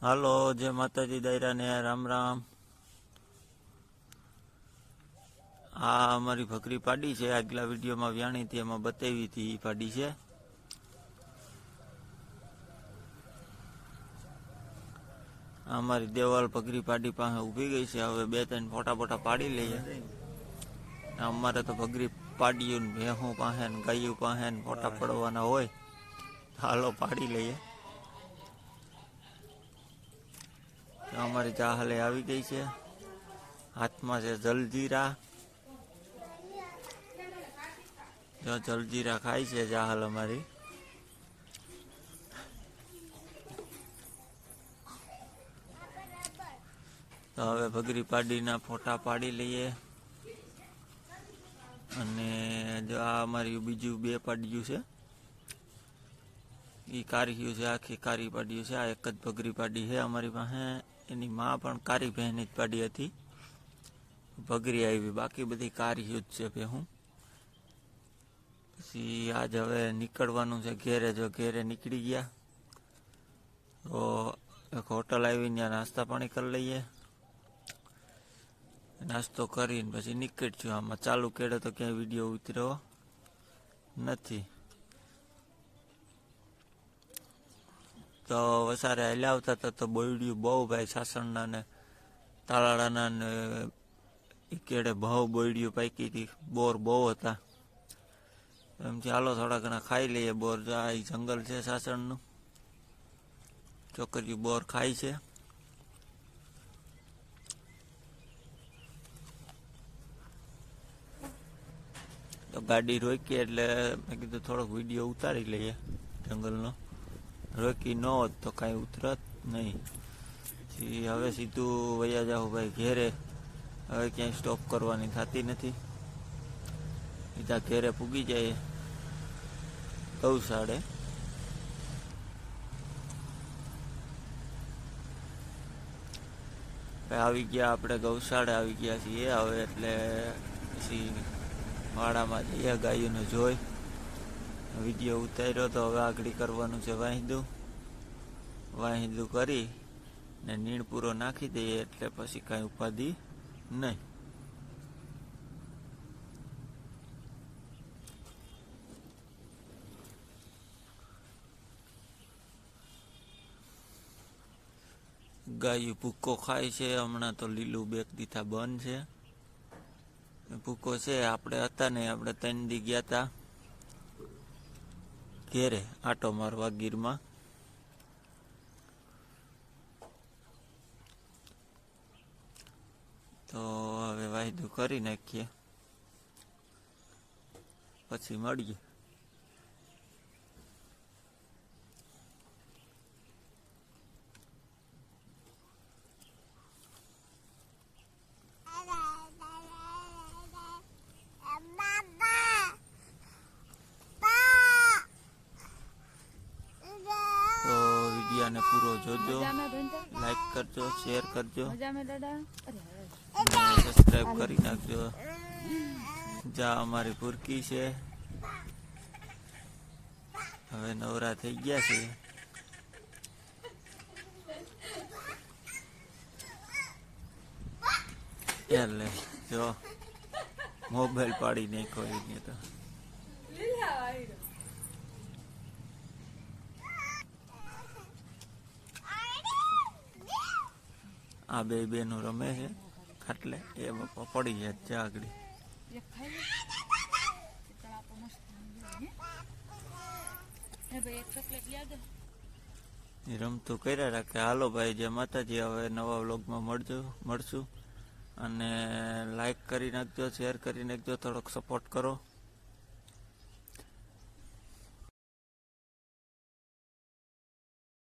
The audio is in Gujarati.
હાલો, જય માતાજી દાયરા ને રામ રામ। આ અમારી ભકરી પાડી છે, આગલા વિડીયોમાં વ્યાણી હતી એમાં બતાવી હતી એ પાડી છે। અમારી દેવાલ ભકરી પાડી પાસે ઊભી ગઈ છે। હવે બે ત્રણ ફોટા પાડી લઈએ। અમારે તો ભકરી પાડ્યું ને ભેહું પાસે ને ગાયું પાસે ને ફોટા પડવાના હોય, હાલો પાડી લઈએ। અમારી ચાહલે આવી ગઈ છે, હાથમાં છે જલજીરા। જો જલજીરા ખાય છે ચાહલ અમારી। તો હવે ભગરી પાડીના ફોટા પાડી લઈએ। અને જો આ અમારી બીજું બે પાડ્યું છે, એ કારીયું છે, આખી કારી પાડ્યું છે। આ એક જ ભગરી પાડી છે અમારી પાસે। એની માં પણ કારી ભેંની જ પાડી હતી, ભગરી આવી, બાકી બધી કારીયું જ છે ભેહું। પછી આજ હવે નીકળવાનું છે ઘેરે। જો ઘેરે નીકળી ગયા તો એક હોટલ આવીને ત્યાં નાસ્તા પાણી કરી લઈએ। નાસ્તો કરીને પછી નીકળશું। આમાં ચાલુ કેડે તો ક્યાંય વિડીયો ઉતર્યો નથી। તો વસારે હાલ્યા આવતા હતા તો બોયડ્યું બહુ ભાઈ, સાસણના ને તાલાળાના ને એ કેડે બહુ બોયડ્યું પાકી હતી, બોર બહુ હતા। એમ ચાલો થોડા ઘણા ખાઈ લઈએ બોર। જો આ જંગલ છે સાસણનું, છોકરીઓ બોર ખાય છે। તો ગાડી રોકી એટલે મેં કીધું થોડોક વિડીયો ઉતારી લઈએ જંગલનો। રોકી ન હોત તો કાંઈ ઉતરત નહીં। હવે સીધું વયા જાવ ભાઈ ઘેરે। હવે ક્યાંય સ્ટોપ કરવાની થતી નથી, સીધા ઘેરે પૂગી જાય ગૌશાળે। આવી ગયા આપણે ગૌશાળે આવી ગયા છીએ હવે। એટલે પછી વાડામાં જઈએ, ગાયોને જોઈ વિડીયો ઉતાર્યો તો હવે આગળ કરવાનું છે વાહિંદું કરી ને નીણ પૂરો નાખી દઈએ એટલે પછી કાંઈ ઉપાધિ નહીં। ગાયું ભૂકો ખાય છે, હમણાં તો લીલું બેક દીથા બંધ છે। ભૂકો છે, આપણે હતા ને, આપણે 3 દી ગયા હતા ઘેરે આટો મારવા ગીરમાં। તો હવે વાયદું કરી નાખીએ પછી મળીએ। વિડીયોને પૂરો જોજો, લાઈક કરજો, શેર કરજો, સબસ્ક્રાઈબ કરી નાખજો। જા અમારી પુરકી છે, હવે નવરા થઈ ગયા છે। એટલે જો મોબાઈલ પાડી નાખ્યો એને તો। આ બે બેનો રમે છે ખાટલે, એ બાપા પડી જાય છે આગળ। રમતું કર્યા રાખે। હાલો ભાઈ, જય માતાજી। હવે નવા વ્લોગમાં મળશું, અને લાઈક કરી નાખજો, શેર કરી નાખજો, થોડોક સપોર્ટ કરો।